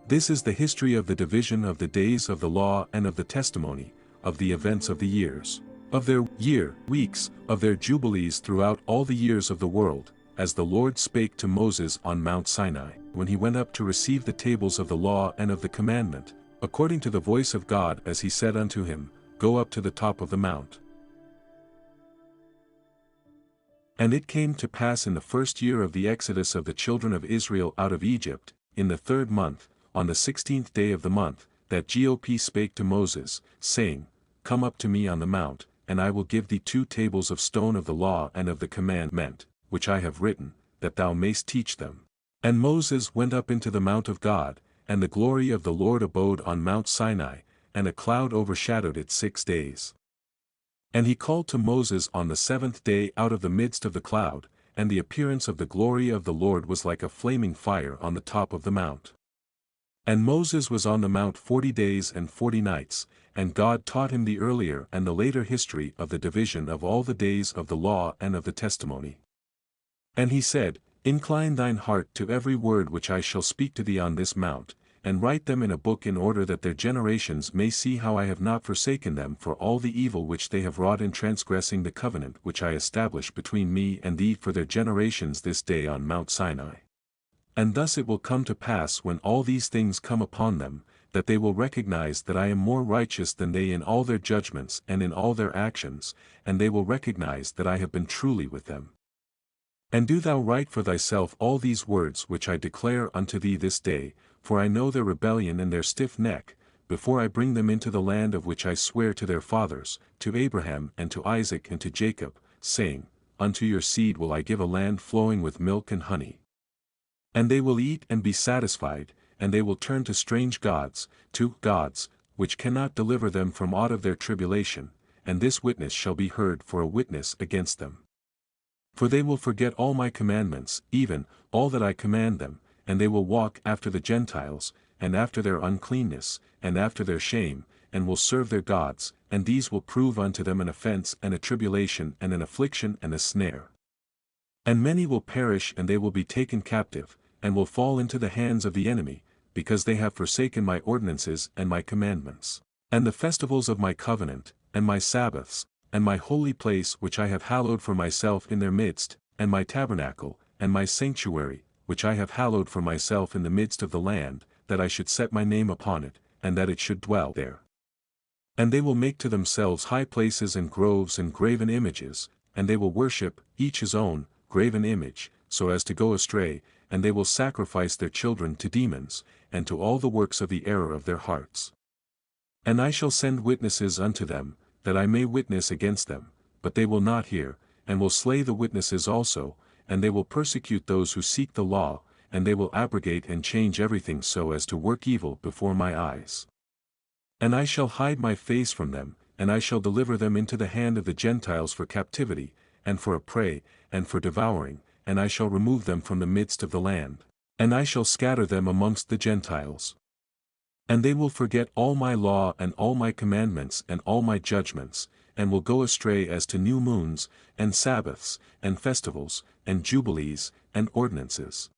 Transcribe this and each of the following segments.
This is the history of the division of the days of the law and of the testimony, of the events of the years, of their weeks, of their jubilees throughout all the years of the world, as the Lord spake to Moses on Mount Sinai, when he went up to receive the tables of the law and of the commandment, according to the voice of God as he said unto him, Go up to the top of the mount. And it came to pass in the first year of the exodus of the children of Israel out of Egypt, in the 3rd month, on the 16th day of the month, that God spake to Moses, saying, Come up to me on the mount, and I will give thee 2 tables of stone of the law and of the commandment, which I have written, that thou mayst teach them. And Moses went up into the mount of God, and the glory of the Lord abode on Mount Sinai, and a cloud overshadowed it 6 days. And he called to Moses on the 7th day out of the midst of the cloud, and the appearance of the glory of the Lord was like a flaming fire on the top of the mount. And Moses was on the mount 40 days and 40 nights, and God taught him the earlier and the later history of the division of all the days of the law and of the testimony. And he said, Incline thine heart to every word which I shall speak to thee on this mount, and write them in a book in order that their generations may see how I have not forsaken them for all the evil which they have wrought in transgressing the covenant which I established between me and thee for their generations this day on Mount Sinai. And thus it will come to pass when all these things come upon them, that they will recognize that I am more righteous than they in all their judgments and in all their actions, and they will recognize that I have been truly with them. And do thou write for thyself all these words which I declare unto thee this day, for I know their rebellion and their stiff neck, before I bring them into the land of which I swear to their fathers, to Abraham and to Isaac and to Jacob, saying, Unto your seed will I give a land flowing with milk and honey. And they will eat and be satisfied, and they will turn to strange gods, to gods, which cannot deliver them from aught of their tribulation, and this witness shall be heard for a witness against them. For they will forget all my commandments, even all that I command them, and they will walk after the Gentiles, and after their uncleanness, and after their shame, and will serve their gods, and these will prove unto them an offense and a tribulation and an affliction and a snare. And many will perish and they will be taken captive, and will fall into the hands of the enemy, because they have forsaken my ordinances and my commandments, and the festivals of my covenant, and my Sabbaths, and my holy place which I have hallowed for myself in their midst, and my tabernacle, and my sanctuary, which I have hallowed for myself in the midst of the land, that I should set my name upon it, and that it should dwell there. And they will make to themselves high places and groves and graven images, and they will worship, each his own, graven image, so as to go astray, and they will sacrifice their children to demons, and to all the works of the error of their hearts. And I shall send witnesses unto them, that I may witness against them, but they will not hear, and will slay the witnesses also, and they will persecute those who seek the law, and they will abrogate and change everything so as to work evil before my eyes. And I shall hide my face from them, and I shall deliver them into the hand of the Gentiles for captivity, and for a prey, and for devouring, and I shall remove them from the midst of the land, and I shall scatter them amongst the Gentiles. And they will forget all my law and all my commandments and all my judgments, and will go astray as to new moons, and Sabbaths, and festivals, and jubilees, and ordinances.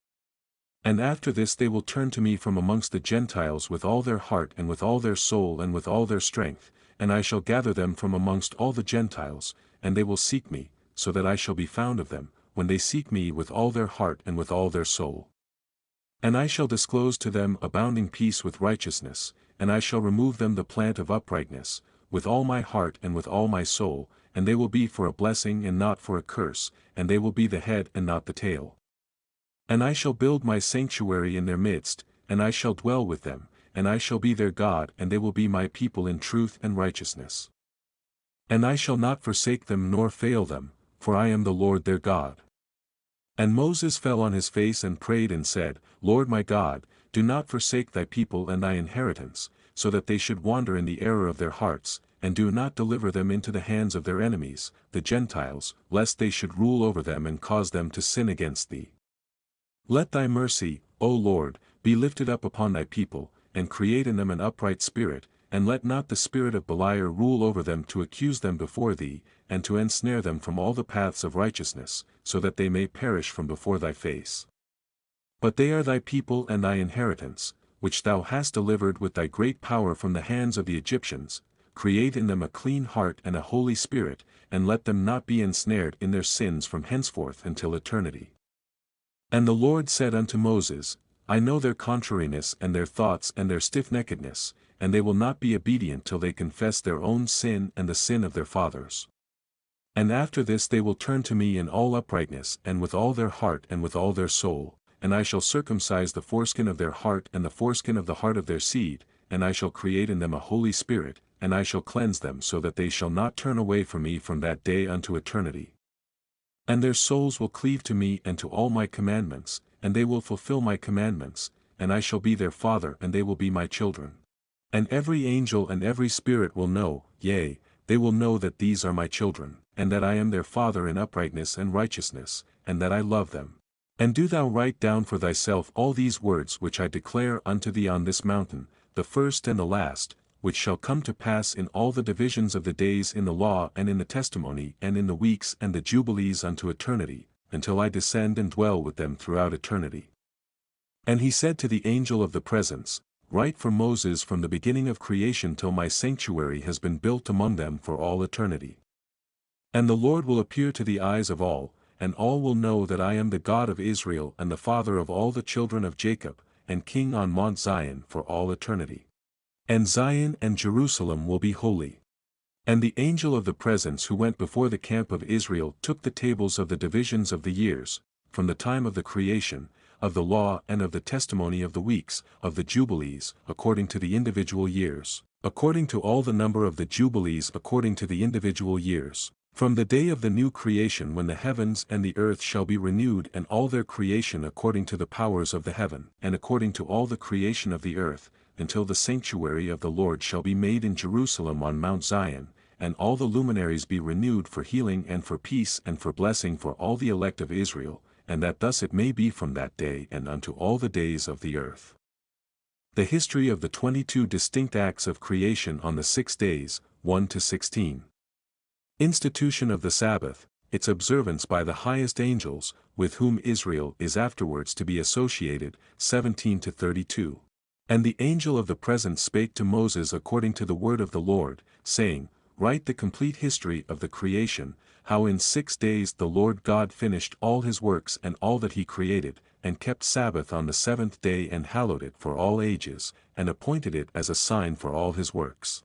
And after this they will turn to me from amongst the Gentiles with all their heart and with all their soul and with all their strength, and I shall gather them from amongst all the Gentiles, and they will seek me, so that I shall be found of them, when they seek me with all their heart and with all their soul. And I shall disclose to them abounding peace with righteousness, and I shall remove them the plant of uprightness, with all my heart and with all my soul, and they will be for a blessing and not for a curse, and they will be the head and not the tail. And I shall build my sanctuary in their midst, and I shall dwell with them, and I shall be their God and they will be my people in truth and righteousness. And I shall not forsake them nor fail them, for I am the Lord their God. And Moses fell on his face and prayed and said, Lord my God, do not forsake thy people and thy inheritance, so that they should wander in the error of their hearts, and do not deliver them into the hands of their enemies, the Gentiles, lest they should rule over them and cause them to sin against thee. Let thy mercy, O Lord, be lifted up upon thy people, and create in them an upright spirit, and let not the spirit of Beliar rule over them to accuse them before thee, and to ensnare them from all the paths of righteousness, so that they may perish from before thy face. But they are thy people and thy inheritance, which thou hast delivered with thy great power from the hands of the Egyptians, create in them a clean heart and a holy spirit, and let them not be ensnared in their sins from henceforth until eternity. And the Lord said unto Moses, I know their contrariness and their thoughts and their stiffneckedness, and they will not be obedient till they confess their own sin and the sin of their fathers. And after this they will turn to me in all uprightness and with all their heart and with all their soul, and I shall circumcise the foreskin of their heart and the foreskin of the heart of their seed, and I shall create in them a holy spirit, and I shall cleanse them so that they shall not turn away from me from that day unto eternity. And their souls will cleave to me and to all my commandments, and they will fulfill my commandments, and I shall be their father and they will be my children. And every angel and every spirit will know, yea, they will know that these are my children, and that I am their father in uprightness and righteousness, and that I love them. And do thou write down for thyself all these words which I declare unto thee on this mountain, the first and the last, which shall come to pass in all the divisions of the days in the law and in the testimony and in the weeks and the jubilees unto eternity, until I descend and dwell with them throughout eternity. And he said to the angel of the presence, Write for Moses from the beginning of creation till my sanctuary has been built among them for all eternity. And the Lord will appear to the eyes of all, and all will know that I am the God of Israel and the Father of all the children of Jacob, and King on Mount Zion for all eternity. And Zion and Jerusalem will be holy. And the angel of the presence who went before the camp of Israel took the tables of the divisions of the years, from the time of the creation, of the law and of the testimony of the weeks, of the jubilees, according to the individual years, according to all the number of the jubilees according to the individual years, from the day of the new creation when the heavens and the earth shall be renewed and all their creation according to the powers of the heaven, and according to all the creation of the earth, until the sanctuary of the Lord shall be made in Jerusalem on Mount Zion, and all the luminaries be renewed for healing and for peace and for blessing for all the elect of Israel, and that thus it may be from that day and unto all the days of the earth. The history of the 22 distinct acts of creation on the 6 days, 1-16. Institution of the Sabbath, its observance by the highest angels, with whom Israel is afterwards to be associated, 17-32. And the angel of the presence spake to Moses according to the word of the Lord, saying, Write the complete history of the creation, how in 6 days the Lord God finished all his works and all that he created, and kept Sabbath on the 7th day and hallowed it for all ages, and appointed it as a sign for all his works.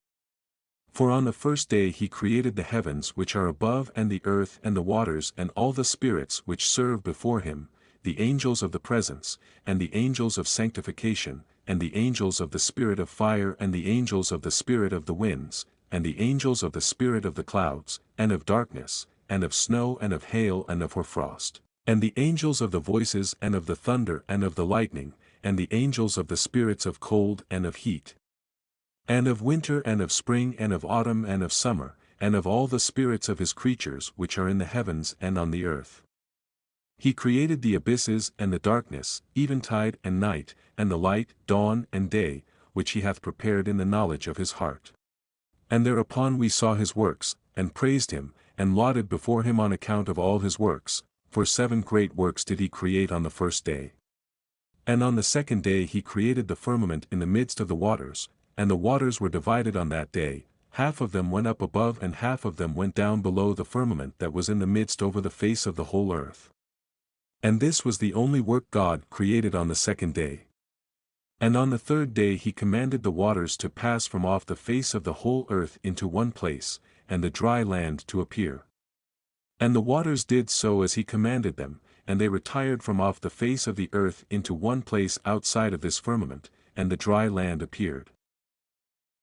For on the first day he created the heavens which are above and the earth and the waters and all the spirits which serve before him, the angels of the presence, and the angels of sanctification, and the angels of the spirit of fire and the angels of the spirit of the winds, and the angels of the spirit of the clouds, and of darkness, and of snow and of hail and of hoarfrost, and the angels of the voices and of the thunder and of the lightning, and the angels of the spirits of cold and of heat, and of winter and of spring and of autumn and of summer, and of all the spirits of his creatures which are in the heavens and on the earth. He created the abysses and the darkness, eventide and night, and the light, dawn and day, which he hath prepared in the knowledge of his heart. And thereupon we saw his works, and praised him, and lauded before him on account of all his works, for 7 great works did he create on the first day. And on the 2nd day he created the firmament in the midst of the waters, and the waters were divided on that day, half of them went up above and half of them went down below the firmament that was in the midst over the face of the whole earth. And this was the only work God created on the 2nd day. And on the 3rd day he commanded the waters to pass from off the face of the whole earth into one place, and the dry land to appear. And the waters did so as he commanded them, and they retired from off the face of the earth into one place outside of this firmament, and the dry land appeared.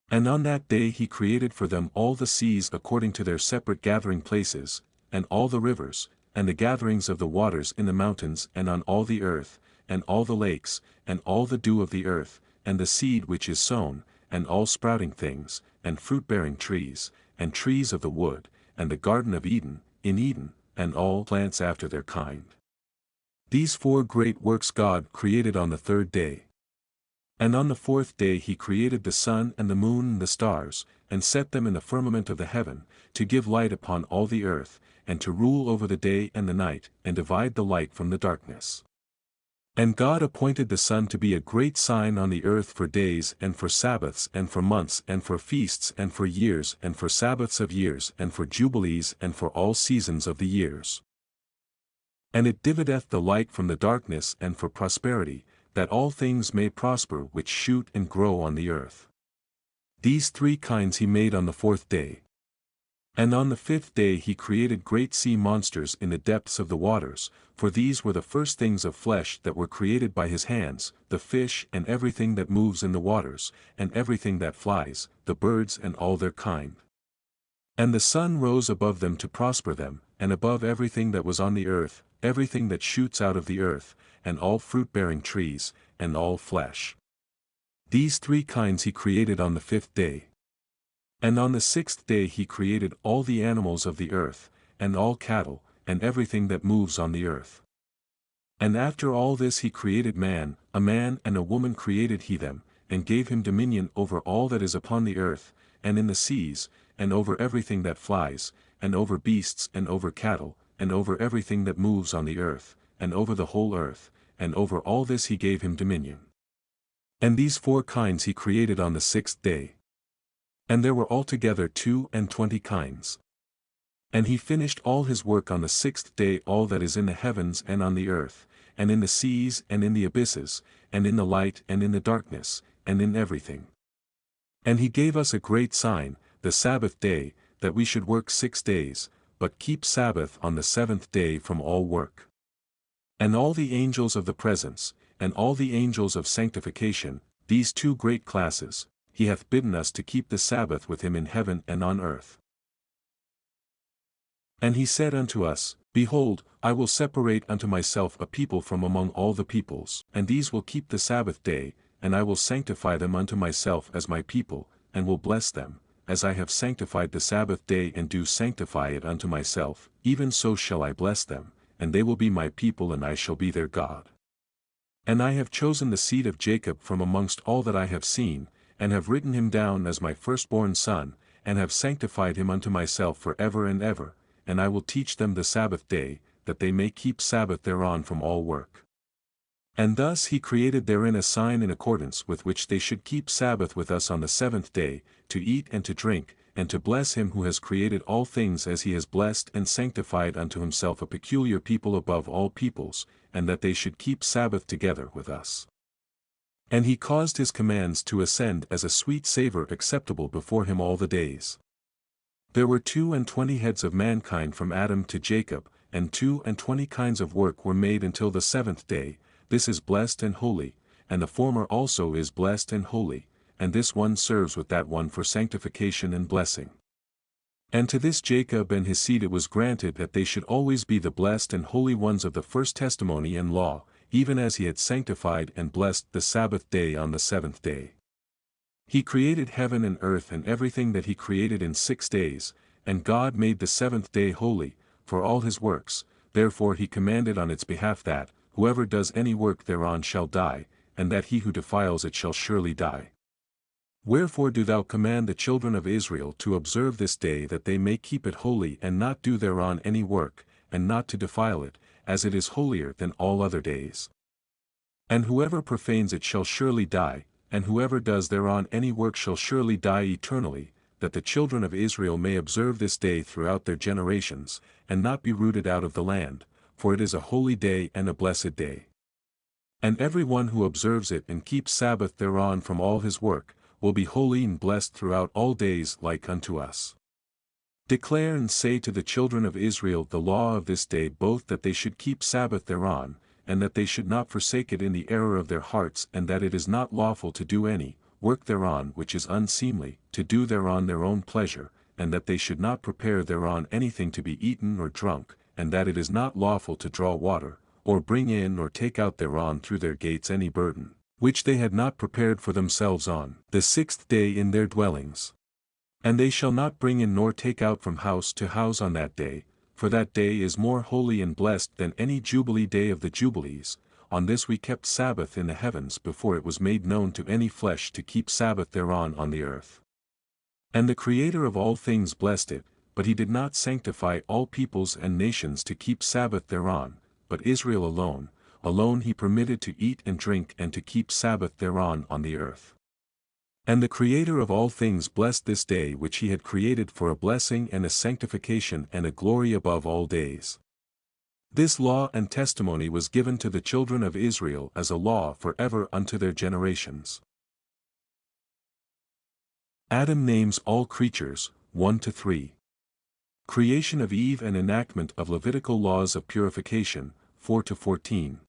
And on that day he created for them all the seas according to their separate gathering places, and all the rivers, and the gatherings of the waters in the mountains and on all the earth, and all the lakes, and all the dew of the earth, and the seed which is sown, and all sprouting things, and fruit-bearing trees, and trees of the wood, and the garden of Eden, in Eden, and all plants after their kind. These 4 great works God created on the 3rd day. And on the 4th day he created the sun and the moon and the stars, and set them in the firmament of the heaven, to give light upon all the earth, and to rule over the day and the night, and divide the light from the darkness. And God appointed the sun to be a great sign on the earth for days and for Sabbaths and for months and for feasts and for years and for Sabbaths of years and for jubilees and for all seasons of the years. And it divideth the light from the darkness and for prosperity, that all things may prosper which shoot and grow on the earth. These three kinds he made on the fourth day. And on the fifth day he created great sea monsters in the depths of the waters, for these were the first things of flesh that were created by his hands, the fish and everything that moves in the waters, and everything that flies, the birds and all their kind. And the sun rose above them to prosper them, and above everything that was on the earth, everything that shoots out of the earth, and all fruit-bearing trees, and all flesh. These three kinds he created on the fifth day. And on the sixth day he created all the animals of the earth, and all cattle, and everything that moves on the earth. And after all this he created man, a man and a woman created he them, and gave him dominion over all that is upon the earth, and in the seas, and over everything that flies, and over beasts and over cattle, and over everything that moves on the earth, and over the whole earth, and over all this he gave him dominion. And these four kinds he created on the sixth day. And there were altogether 22 kinds. And he finished all his work on the sixth day, all that is in the heavens and on the earth, and in the seas and in the abysses, and in the light and in the darkness, and in everything. And he gave us a great sign, the Sabbath day, that we should work 6 days, but keep Sabbath on the seventh day from all work. And all the angels of the presence, and all the angels of sanctification, these two great classes, he hath bidden us to keep the Sabbath with him in heaven and on earth. And he said unto us, Behold, I will separate unto myself a people from among all the peoples, and these will keep the Sabbath day, and I will sanctify them unto myself as my people, and will bless them, as I have sanctified the Sabbath day and do sanctify it unto myself, even so shall I bless them, and they will be my people and I shall be their God. And I have chosen the seed of Jacob from amongst all that I have seen, and have written him down as my firstborn son, and have sanctified him unto myself for ever and ever, and I will teach them the Sabbath day, that they may keep Sabbath thereon from all work. And thus he created therein a sign in accordance with which they should keep Sabbath with us on the seventh day, to eat and to drink, and to bless him who has created all things as he has blessed and sanctified unto himself a peculiar people above all peoples, and that they should keep Sabbath together with us. And he caused his commands to ascend as a sweet savour acceptable before him all the days. There were 22 heads of mankind from Adam to Jacob, and 22 kinds of work were made until the seventh day. This is blessed and holy, and the former also is blessed and holy, and this one serves with that one for sanctification and blessing. And to this Jacob and his seed it was granted that they should always be the blessed and holy ones of the first testimony and law, even as he had sanctified and blessed the Sabbath day on the seventh day. He created heaven and earth and everything that he created in 6 days, and God made the seventh day holy, for all his works, therefore he commanded on its behalf that, whoever does any work thereon shall die, and that he who defiles it shall surely die. Wherefore do thou command the children of Israel to observe this day that they may keep it holy and not do thereon any work, and not to defile it, as it is holier than all other days. And whoever profanes it shall surely die, and whoever does thereon any work shall surely die eternally, that the children of Israel may observe this day throughout their generations, and not be rooted out of the land, for it is a holy day and a blessed day. And every one who observes it and keeps Sabbath thereon from all his work, will be holy and blessed throughout all days like unto us. Declare and say to the children of Israel the law of this day, both that they should keep Sabbath thereon, and that they should not forsake it in the error of their hearts, and that it is not lawful to do any work thereon which is unseemly, to do thereon their own pleasure, and that they should not prepare thereon anything to be eaten or drunk, and that it is not lawful to draw water, or bring in or take out thereon through their gates any burden, which they had not prepared for themselves on the 6th day in their dwellings. And they shall not bring in nor take out from house to house on that day, for that day is more holy and blessed than any jubilee day of the jubilees. On this we kept Sabbath in the heavens before it was made known to any flesh to keep Sabbath thereon on the earth. And the Creator of all things blessed it, but he did not sanctify all peoples and nations to keep Sabbath thereon, but Israel alone, alone he permitted to eat and drink and to keep Sabbath thereon on the earth. And the Creator of all things blessed this day which he had created for a blessing and a sanctification and a glory above all days. This law and testimony was given to the children of Israel as a law forever unto their generations. Adam names all creatures, 1-3. Creation of Eve and enactment of Levitical laws of purification, 4-14.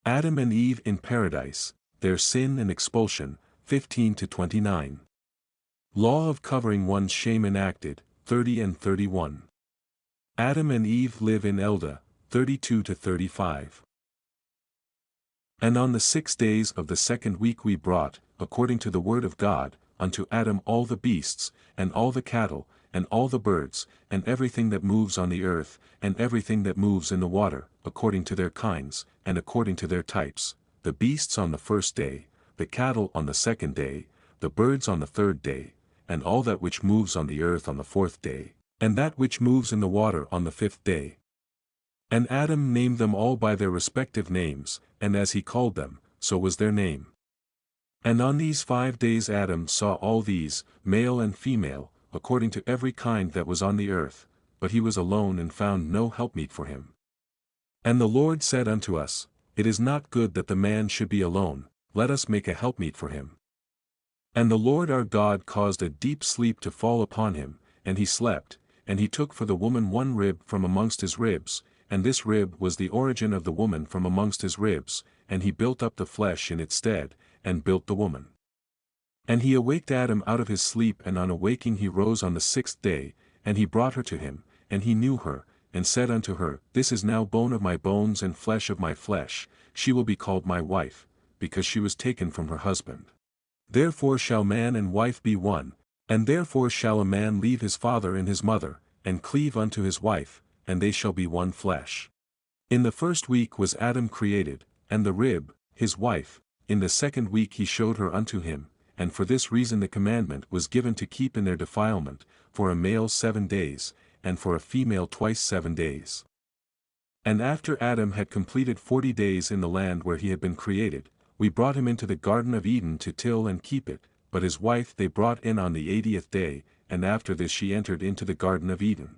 Adam and Eve in paradise, their sin and expulsion, 15-29. Law of covering one's shame enacted, 30 and 31. Adam and Eve live in Elda, 32-35. And on the 6 days of the second week we brought, according to the word of God, unto Adam all the beasts, and all the cattle, and all the birds, and everything that moves on the earth, and everything that moves in the water, according to their kinds, and according to their types, the beasts on the first day, the cattle on the second day, the birds on the third day, and all that which moves on the earth on the fourth day, and that which moves in the water on the fifth day. And Adam named them all by their respective names, and as he called them, so was their name. And on these 5 days Adam saw all these, male and female, according to every kind that was on the earth, but he was alone and found no helpmeet for him. And the Lord said unto us, It is not good that the man should be alone, let us make a helpmeet for him. And the Lord our God caused a deep sleep to fall upon him, and he slept, and he took for the woman one rib from amongst his ribs, and this rib was the origin of the woman from amongst his ribs, and he built up the flesh in its stead, and built the woman. And he awaked Adam out of his sleep, and on awaking he rose on the 6th day, and he brought her to him, and he knew her, and said unto her, This is now bone of my bones and flesh of my flesh, she will be called my wife, because she was taken from her husband. Therefore shall man and wife be one, and therefore shall a man leave his father and his mother, and cleave unto his wife, and they shall be one flesh. In the first week was Adam created, and the rib, his wife, in the second week he showed her unto him, and for this reason the commandment was given to keep in their defilement, for a male 7 days, and for a female twice 7 days. And after Adam had completed 40 days in the land where he had been created, we brought him into the Garden of Eden to till and keep it, but his wife they brought in on the 80th day, and after this she entered into the Garden of Eden.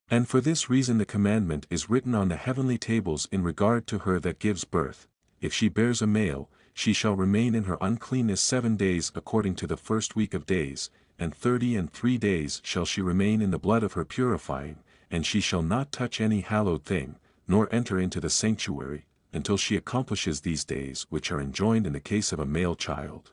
And for this reason the commandment is written on the heavenly tables in regard to her that gives birth, if she bears a male, she shall remain in her uncleanness 7 days according to the first week of days, and 33 days shall she remain in the blood of her purifying, and she shall not touch any hallowed thing, nor enter into the sanctuary, until she accomplishes these days which are enjoined in the case of a male child.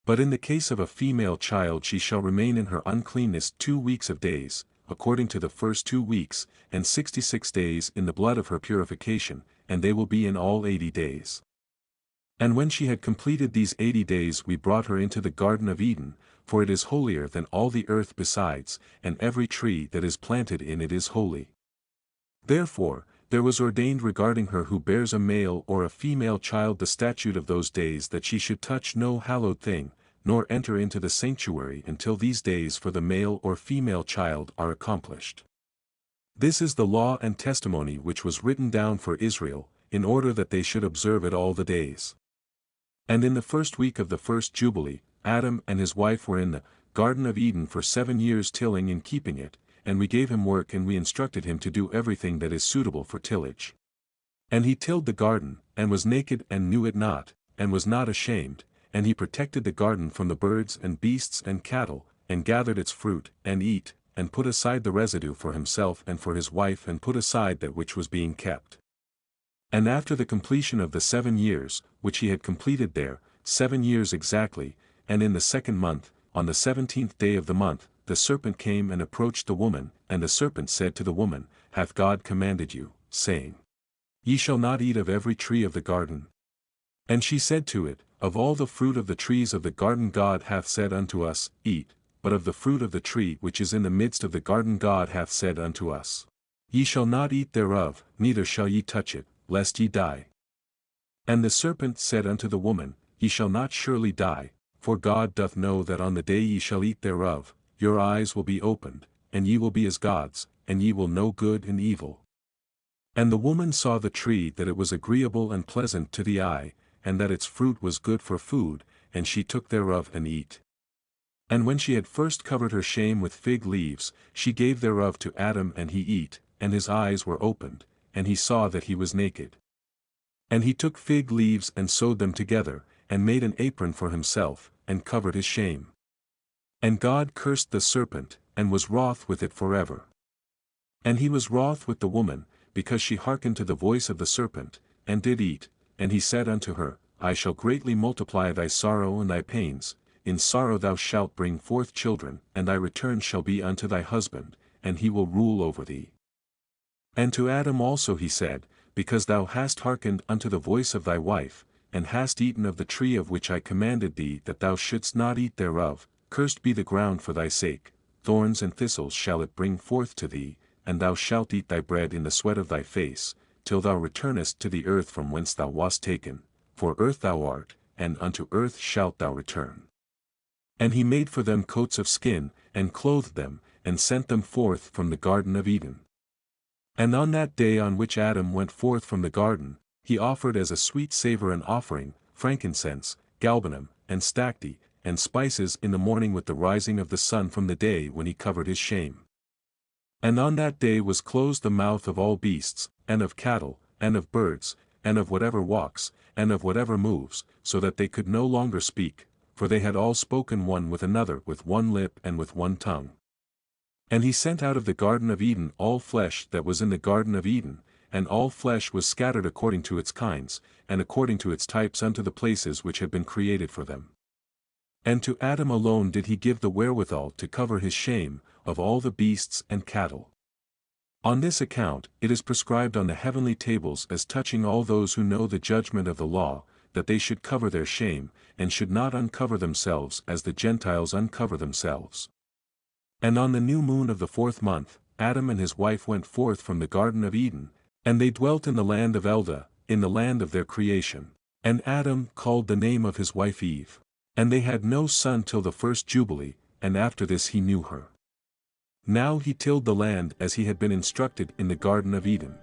But in the case of a female child she shall remain in her uncleanness 2 weeks of days, according to the first 2 weeks, and 66 days in the blood of her purification, and they will be in all 80 days. And when she had completed these 80 days we brought her into the Garden of Eden, for it is holier than all the earth besides, and every tree that is planted in it is holy. Therefore, there was ordained regarding her who bears a male or a female child the statute of those days that she should touch no hallowed thing, nor enter into the sanctuary until these days for the male or female child are accomplished. This is the law and testimony which was written down for Israel, in order that they should observe it all the days. And in the first week of the first Jubilee, Adam and his wife were in the Garden of Eden for 7 years tilling and keeping it, and we gave him work and we instructed him to do everything that is suitable for tillage. And he tilled the garden, and was naked and knew it not, and was not ashamed, and he protected the garden from the birds and beasts and cattle, and gathered its fruit, and eat, and put aside the residue for himself and for his wife and put aside that which was being kept. And after the completion of the 7 years, which he had completed there, 7 years exactly, and in the 2nd month, on the 17th day of the month, the serpent came and approached the woman, and the serpent said to the woman, Hath God commanded you, saying, Ye shall not eat of every tree of the garden? And she said to it, Of all the fruit of the trees of the garden God hath said unto us, Eat, but of the fruit of the tree which is in the midst of the garden God hath said unto us, Ye shall not eat thereof, neither shall ye touch it, lest ye die. And the serpent said unto the woman, Ye shall not surely die, for God doth know that on the day ye shall eat thereof, your eyes will be opened, and ye will be as gods, and ye will know good and evil. And the woman saw the tree that it was agreeable and pleasant to the eye, and that its fruit was good for food, and she took thereof and eat. And when she had first covered her shame with fig leaves, she gave thereof to Adam and he eat, and his eyes were opened, and he saw that he was naked. And he took fig leaves and sewed them together, and made an apron for himself, and covered his shame. And God cursed the serpent, and was wroth with it forever. And he was wroth with the woman, because she hearkened to the voice of the serpent, and did eat, and he said unto her, I shall greatly multiply thy sorrow and thy pains, in sorrow thou shalt bring forth children, and thy return shall be unto thy husband, and he will rule over thee. And to Adam also he said, Because thou hast hearkened unto the voice of thy wife, and hast eaten of the tree of which I commanded thee that thou shouldst not eat thereof, cursed be the ground for thy sake, thorns and thistles shall it bring forth to thee, and thou shalt eat thy bread in the sweat of thy face, till thou returnest to the earth from whence thou wast taken, for earth thou art, and unto earth shalt thou return. And he made for them coats of skin, and clothed them, and sent them forth from the Garden of Eden. And on that day on which Adam went forth from the garden, he offered as a sweet savour an offering, frankincense, galbanum, and stacte, and spices in the morning with the rising of the sun from the day when he covered his shame. And on that day was closed the mouth of all beasts, and of cattle, and of birds, and of whatever walks, and of whatever moves, so that they could no longer speak, for they had all spoken one with another with one lip and with one tongue. And he sent out of the Garden of Eden all flesh that was in the Garden of Eden, and all flesh was scattered according to its kinds, and according to its types unto the places which had been created for them. And to Adam alone did he give the wherewithal to cover his shame, of all the beasts and cattle. On this account it is prescribed on the heavenly tables as touching all those who know the judgment of the law, that they should cover their shame, and should not uncover themselves as the Gentiles uncover themselves. And on the new moon of the 4th month, Adam and his wife went forth from the Garden of Eden, and they dwelt in the land of Eldah, in the land of their creation. And Adam called the name of his wife Eve. And they had no son till the first Jubilee, and after this he knew her. Now he tilled the land as he had been instructed in the Garden of Eden.